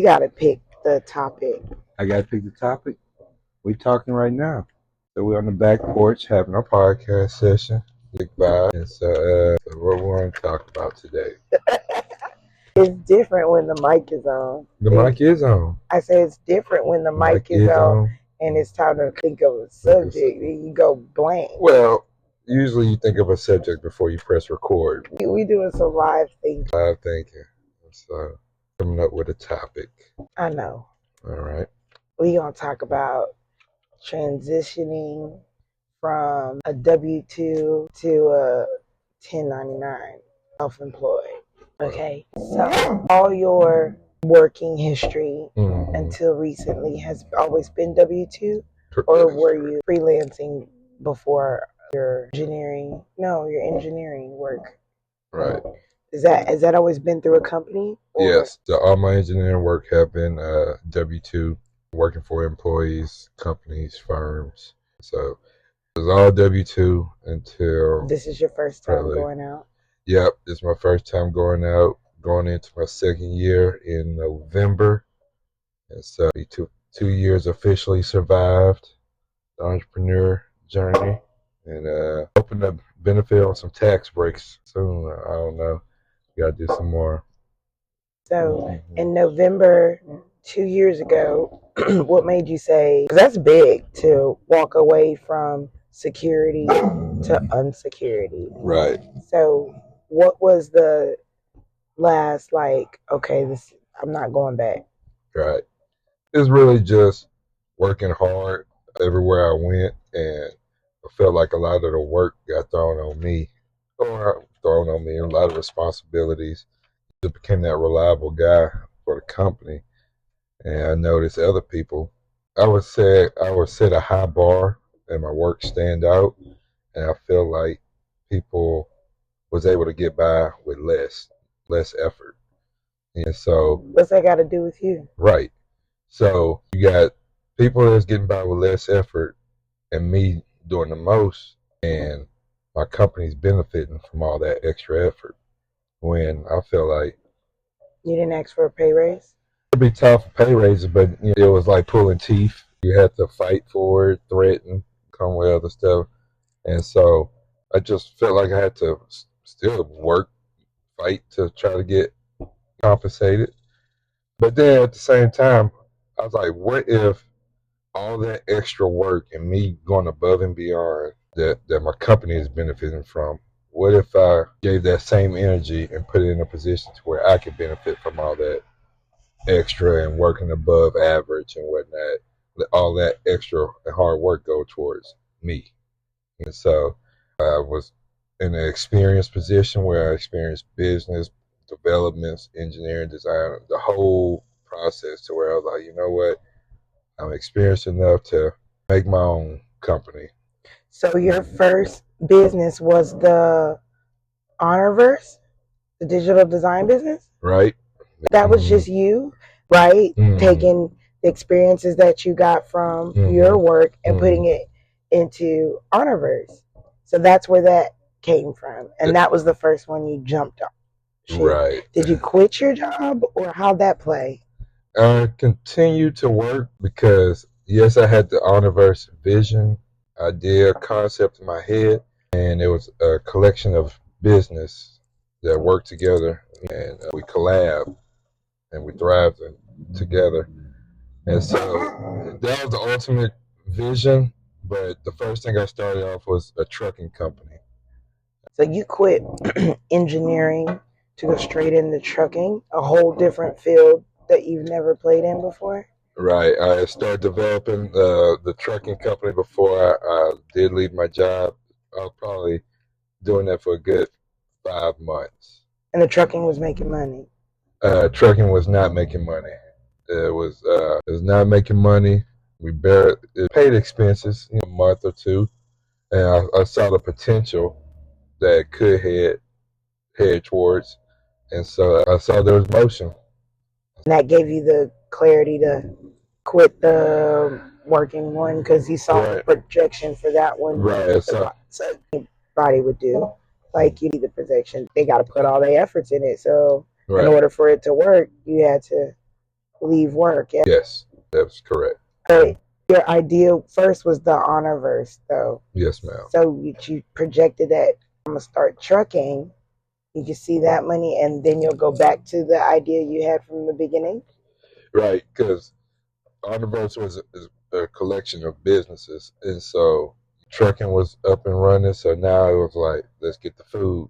got to pick the topic. I got to pick the topic. We're talking right now. So we're on the back porch having our podcast session. Big vibe. And so what we want to talk about today. It's different when the mic is on. The mic is on. I say it's different when the mic is on and it's time to think of a subject and you go blank. Well, usually you think of a subject before you press record. We doing some live thinking. Live thinking. So coming up with a topic. I know. All right. We're going to talk about transitioning from a W-2 to a 1099, self-employed. Okay, so all your working history until recently has always been W-2, or were you freelancing before your engineering work? Right. Has that always been through a company? Or? Yes, all my engineering work have been W-2, working for employees, companies, firms. So it was all W-2 until... This is your first time going out? Yep, it's my first time going out, going into my second year in November. And so 2 years officially survived the entrepreneur journey, and hoping to benefit on some tax breaks soon. I don't know. Got to do some more. So in November 2 years ago, what made you say, because that's big to walk away from security to unsecurity. Right. So what was the last, okay, I'm not going back? Right. It's really just working hard everywhere I went, and I felt like a lot of the work got thrown on me, a lot of responsibilities. Just became that reliable guy for the company, and I noticed other people. I would set a high bar, and my work stand out, and I feel like people was able to get by with less effort. And so, what's that got to do with you? Right. So you got people that's getting by with less effort, and me doing the most, and my company's benefiting from all that extra effort. When I feel like you didn't ask for a pay raise. It'd be tough for pay raises, but it was like pulling teeth. You had to fight for it, threaten, come with other stuff, and so I just felt like I had to still work, fight to try to get compensated. But then at the same time, I was like, what if all that extra work and me going above and beyond that my company is benefiting from, what if I gave that same energy and put it in a position to where I could benefit from all that extra and working above average and whatnot? Let all that extra and hard work go towards me. And so I was in an experienced position where I experienced business developments, engineering, design, the whole process, to where I was like, you know what, I'm experienced enough to make my own company. So your first business was the Honorverse, the digital design business? Right. That was just you, right? Taking the experiences that you got from your work and putting it into Honorverse. So that's where that came from. And that was the first one you jumped on. Right. Did you quit your job, or how'd that play? I continued to work because, yes, I had the Honorverse vision, idea, concept in my head, and it was a collection of business that worked together, and we collab and we thrived together. And so that was the ultimate vision. But the first thing I started off was a trucking company. So you quit engineering to go straight into trucking, a whole different field that you've never played in before? Right. I started developing the trucking company before I did leave my job. I was probably doing that for a good 5 months. And the trucking was making money? Trucking was not making money. It was not making money. It paid expenses, a month or two, and I saw the potential that could head towards, and so I saw there was motion. And that gave you the clarity to quit the working one because you saw the projection for that one. Right. So anybody would do. Like, you need the projection. They got to put all their efforts in it. So in order for it to work, you had to leave work. Yeah. Yes, that's correct. But your idea first was the Honorverse, though. Yes, ma'am. So you projected that I'm gonna start trucking. You can see that money, and then you'll go back to the idea you had from the beginning. Right, because Universe was a collection of businesses, and so trucking was up and running. So now it was like, let's get the food.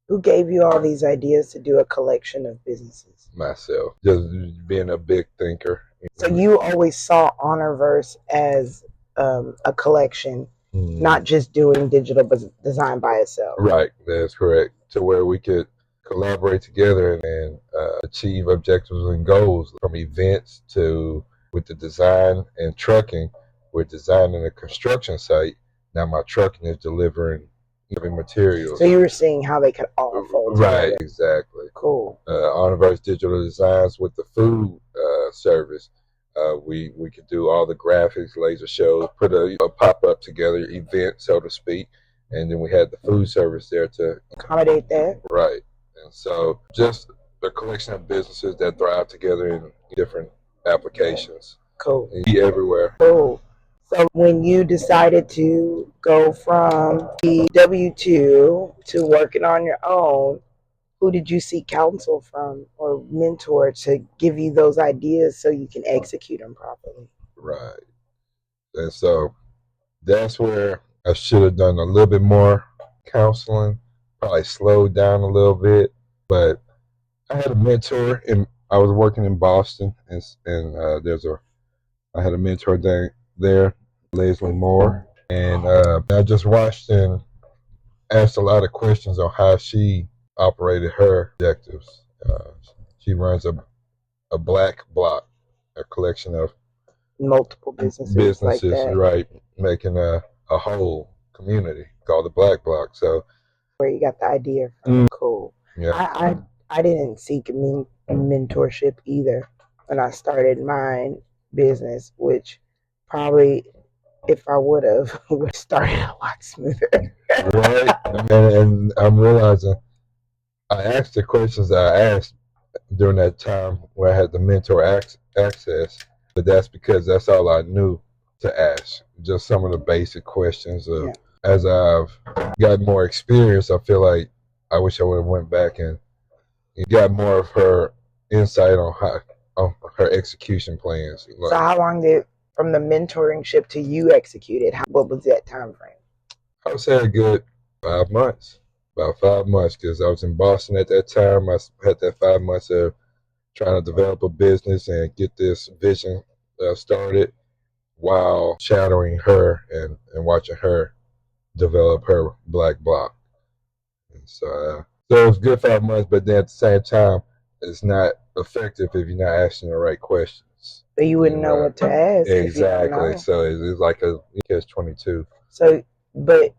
Who gave you all these ideas to do a collection of businesses? Myself, just being a big thinker. So you always saw Honorverse as a collection, not just doing digital but design by itself. Right, that's correct. To where we could collaborate together and achieve objectives and goals, from events to with the design and trucking. We're designing a construction site. Now my trucking is delivering materials. So you were seeing how they could all fold together. Right, exactly. Cool. Universe Digital Designs with the food service. We could do all the graphics, laser shows, put a pop-up together event, so to speak, and then we had the food service there to accommodate that. Right. And so just a collection of businesses that thrive together in different applications. Cool. And be everywhere. Cool. So when you decided to go from the W-2 to working on your own, who did you seek counsel from or mentor to give you those ideas so you can execute them properly? Right. And so that's where I should have done a little bit more counseling, probably slowed down a little bit. But I had a mentor, and I was working in Boston, and I had a mentor there, Leslie Moore, and I just watched and asked a lot of questions on how she operated her objectives. She runs a black block, a collection of multiple businesses like that. Right, making a whole community called the Black Block. So where you got the idea from. Cool. Yeah. I didn't seek mentorship either when I started my business, which probably, if I would have started a lot smoother. Right. And I'm realizing I asked the questions that I asked during that time where I had the mentor access, but that's because that's all I knew to ask. Just some of the basic questions. As I've gotten more experience, I feel like I wish I would have went back and got more of her insight on her execution plans. So how long did, from the mentoring ship to you executed, what was that time frame? I would say a good 5 months. About 5 months, because I was in Boston at that time. I had that 5 months of trying to develop a business and get this vision started while shadowing her and watching her develop her Black Block. And so it was good 5 months, but then at the same time, it's not effective if you're not asking the right questions. But you wouldn't know what to ask. Exactly. So it's like a catch-22. So, but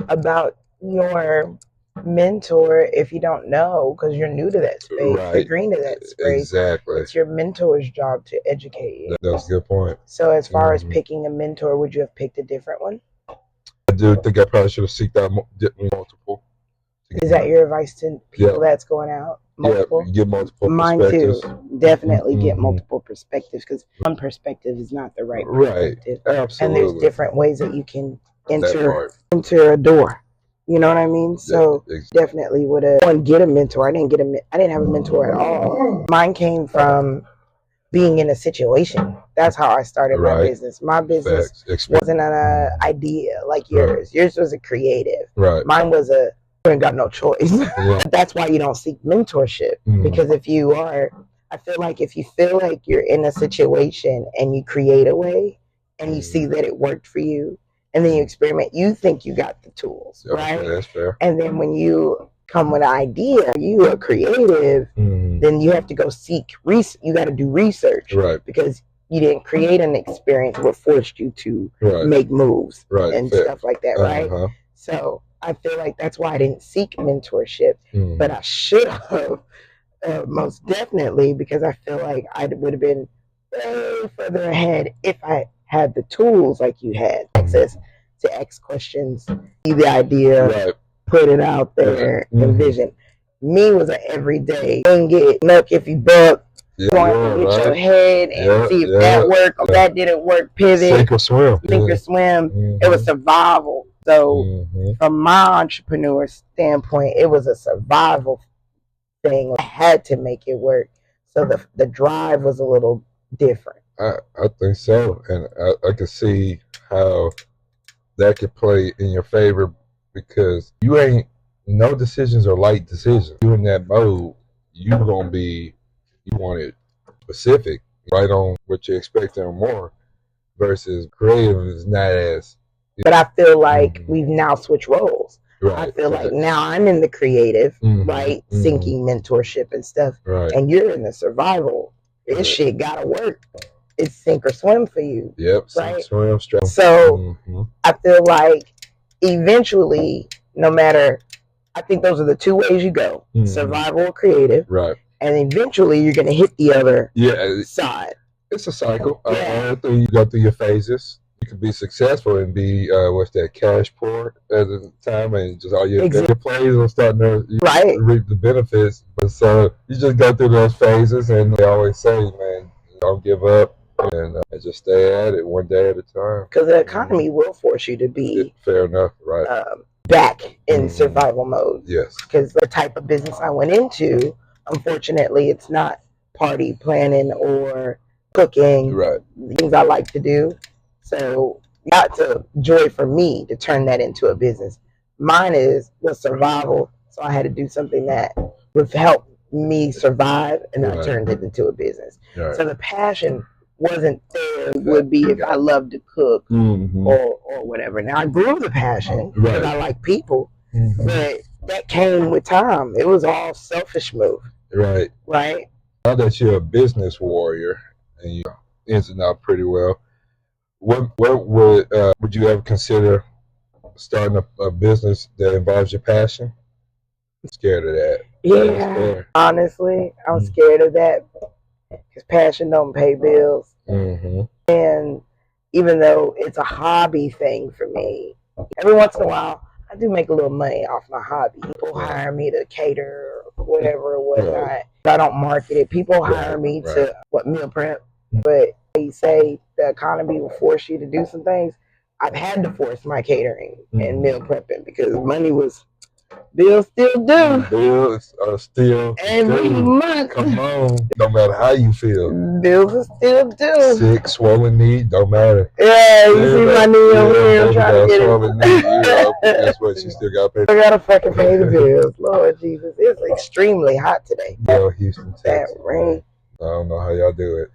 about your mentor, if you don't know, because you're new to that space, right. You're green to that space. Exactly. It's your mentor's job to educate you. That's a good point. So as far as picking a mentor, would you have picked a different one? I do think I probably should have sought out multiple. Is that your advice to people that's going out? Multiple? Yeah, get multiple Mine perspectives. too. Definitely get multiple perspectives, because one perspective is not the right perspective. Right, absolutely. And there's different ways that you can enter a door. You know what I mean? So definitely would have get a mentor. I didn't have a mentor at all. Mine came from being in a situation. That's how I started my business. My business wasn't an idea like yours. Yours was a creative. Right. Mine was you ain't got no choice. That's why you don't seek mentorship. Because if you are, I feel like if you feel like you're in a situation and you create a way and you see that it worked for you, and then you experiment, you think you got the tools, right? That's fair. And then when you come with an idea, you are creative, then you have to go seek research. You got to do research, right? Because you didn't create an experience, what forced you to make moves, and stuff like that, right? So I feel like that's why I didn't seek mentorship, but I should have, most definitely, because I feel like I would have been way further ahead if I had the tools like you had, access to ask questions, see the idea, put it out there, envision. Me was an everyday, look if you buck, You're going to have to get your head and see if that worked or that didn't work, pivot. Sink or swim. Sink or swim. It was survival. So from my entrepreneur standpoint, it was a survival thing. I had to make it work. So the drive was a little different. I think so. And I could see how that could play in your favor because no decisions are light decisions. You in that mode, you want it specific, right on what you're expecting or more, versus creative is not as. But I feel like we've now switched roles. Right, I feel like now I'm in the creative, right, sinking mentorship and stuff, and you're in the survival. This shit gotta work. It's sink or swim for you. Yep, right? Sink, swim, strong. So I feel like eventually, no matter, I think those are the two ways you go: survival or creative. Right. And eventually, you're gonna hit the other side. It's a cycle. I think you go through your phases. You can be successful and be cash poor at the time, and just all your plays are starting to reap the benefits. But so you just go through those phases, and they always say, man, don't give up and just stay at it one day at a time. Because the economy will force you to be fair enough, right? Back in survival mode. Yes. Because the type of business I went into, unfortunately, it's not party planning or cooking. Right. Things I like to do. So that's a joy for me to turn that into a business. Mine was survival, so I had to do something that would help me survive, and I turned it into a business. Right. So the passion wasn't there. It would be if I loved to cook or whatever. Now I grew the passion because I like people, but that came with time. It was all selfish move. Right. Right. Now that you're a business warrior and you ins and out pretty well, what would you ever consider starting a business that involves your passion? I'm scared of that. Yeah, honestly, I'm scared of that because passion don't pay bills. And even though it's a hobby thing for me, every once in a while I do make a little money off my hobby. People hire me to cater or whatever or whatnot. I don't market it. People hire me to meal prep, but they say the economy will force you to do some things. I've had to force my catering and meal prepping because bills still due. Bills are still every month. Come on, no matter how you feel. Bills are still due. Sick, swollen knee, don't matter. Yeah, you see my knee over here. I'm trying to get swollen knee. Guess what? She still got to pay. I gotta fucking pay the bills. Lord Jesus, it's extremely hot today. Yeah, Houston, Texas. That rain. I don't know how y'all do it.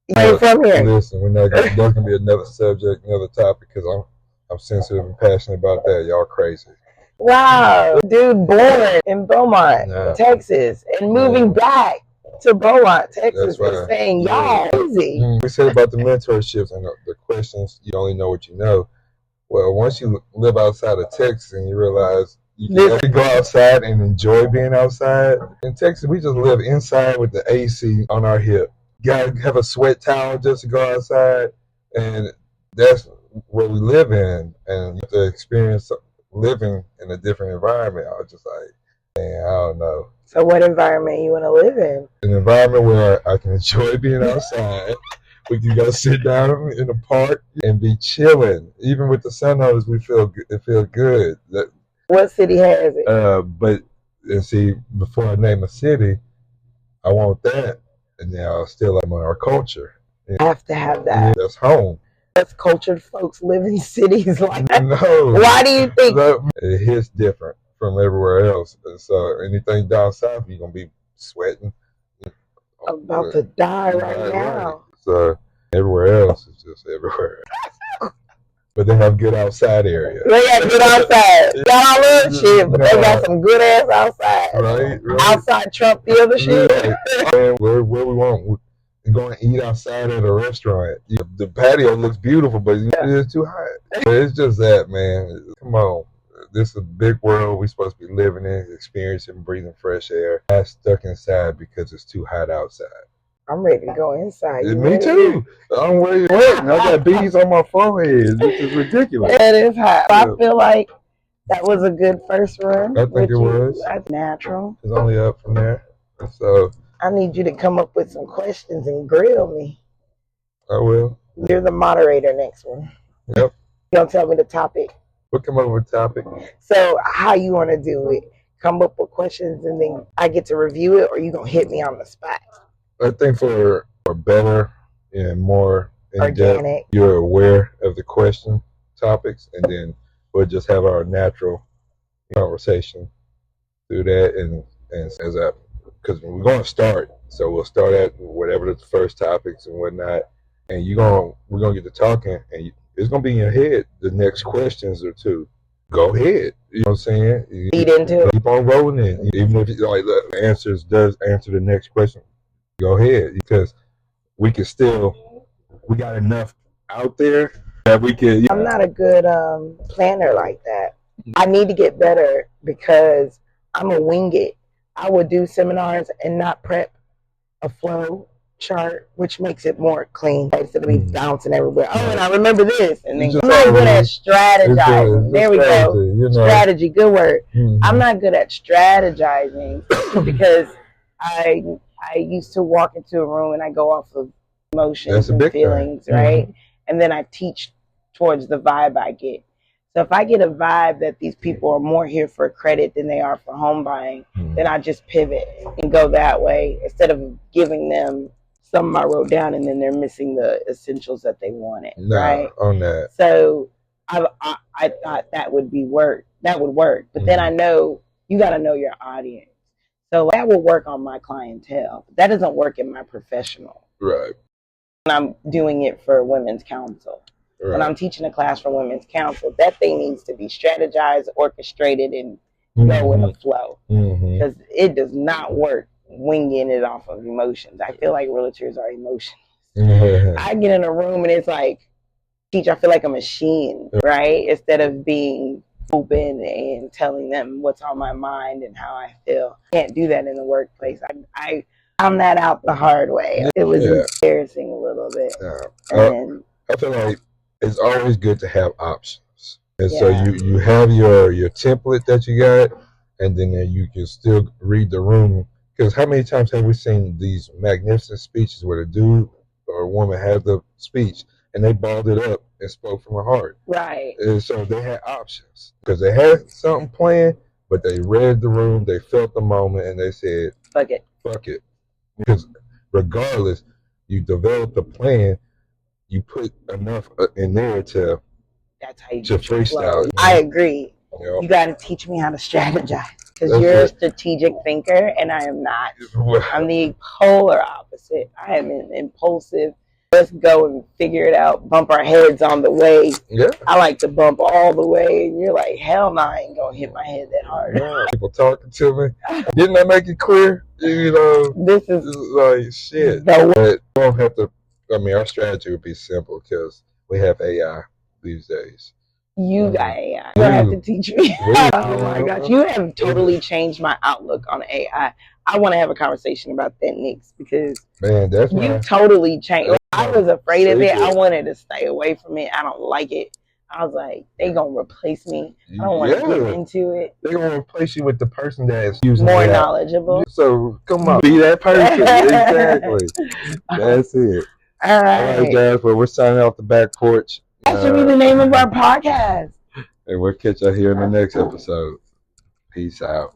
You ain't from here. Listen, there's gonna be another subject, another topic, because I'm sensitive and passionate about that. Y'all crazy. Wow, dude, born in Beaumont, Texas, and moving back to Beaumont, Texas, and saying y'all crazy. We said about the mentorships and the questions. You only know what you know. Well, once you live outside of Texas and you realize you can actually go outside and enjoy being outside. In Texas, we just live inside with the AC on our hip. Gotta have a sweat towel just to go outside, and that's where we live in. And the experience of living in a different environment, I was just like, man, I don't know. So what environment you want to live in? An environment where I can enjoy being outside. We can go sit down in the park and be chilling. Even with the sun on us, it feels good. What city has it? But see, before I name a city, I want that. And now still I'm on our culture. I have to have that. That's home. That's cultured folks live in cities like that. No. Why do you think? It hits different from everywhere else. And so anything down south, you're going to be sweating. I'm about to die right now. Right. So everywhere else is just everywhere. But they have good outside area. They got good outside. Got all that shit, but they got some good ass outside. Right. Outside trump the other shit. Right. Where we want. We're going to eat outside at a restaurant. The patio looks beautiful, but it's too hot. It's just that, man. Come on. This is a big world we're supposed to be living in, experiencing, breathing fresh air. I'm stuck inside because it's too hot outside. I'm ready to go inside. Me too. I'm ready to work. I got beads on my forehead. This is ridiculous. It is hot. I feel like that was a good first run. I think it was. That's natural. It's only up from there. So I need you to come up with some questions and grill me. I will. You're the moderator next one. Yep. You gonna tell me the topic? We'll come up with a topic. So how you want to do it? Come up with questions and then I get to review it, or you gonna hit me on the spot? I think for better and more organic, you're aware of the question topics, and then we'll just have our natural conversation through that, and as a because we're going to start, so we'll start at whatever the first topics and whatnot, and we're gonna get to talking, and it's gonna be in your head the next questions or two. Go ahead, you know what I'm saying? Lead into it. Keep on rolling it, even if the answers does answer the next question. Go ahead, because we got enough out there that we can. I'm not a good planner like that. I need to get better because I'm a wing it. I would do seminars and not prep a flow chart, which makes it more clean instead of me bouncing everywhere. Oh, and I remember this, and then I'm not good at strategizing. There we go. Strategy, good word. I'm not good at strategizing because I used to walk into a room and I go off of emotions and feelings, right? And then I teach towards the vibe I get. So if I get a vibe that these people are more here for credit than they are for home buying, then I just pivot and go that way instead of giving them something I wrote down and then they're missing the essentials that they wanted, right? On that. So I thought that would work. That would work. But then I know you got to know your audience. So that will work on my clientele. That doesn't work in my professional. Right. When I'm doing it for women's council. Right. When I'm teaching a class for women's council, that thing needs to be strategized, orchestrated, and go in the flow. Because it does not work winging it off of emotions. I feel like realtors are emotions. I get in a room and it's like, teach, I feel like a machine, right? Instead of being open and telling them what's on my mind and how I feel. Can't do that in the workplace. I found that out the hard way. It was embarrassing a little bit. And I feel like it's always good to have options. And so you have your template that you got, and then you can still read the room. Because how many times have we seen these magnificent speeches where a dude or a woman had the speech and they balled it up and spoke from the heart? Right. And so they had options because they had something planned, but they read the room, they felt the moment, and they said, fuck it. Fuck it. Because regardless, you develop a plan, you put enough in there to freestyle. I agree. Yep. You got to teach me how to strategize because you're a strategic thinker and I am not. I'm the polar opposite. I am an impulsive. Let's go and figure it out. Bump our heads on the way. Yeah. I like to bump all the way, and you're like, hell no, I ain't gonna hit my head that hard. Yeah. People talking to me. Didn't I make it clear? You know, this is like shit. But we don't have to. I mean, our strategy would be simple because we have AI these days. You got AI. You have to teach me. Oh my gosh, you have totally changed my outlook on AI. I want to have a conversation about that next because you totally changed. I was afraid of it. I wanted to stay away from it. I don't like it. I was like, they gonna replace me. I don't want to get into it. They're gonna replace you with the person that's using more knowledgeable. So come on, be that person. Exactly. That's it. All right, guys. Well, we're signing off the Back Porch. That should be the name of our podcast. And we'll catch you here in the next episode. Peace out.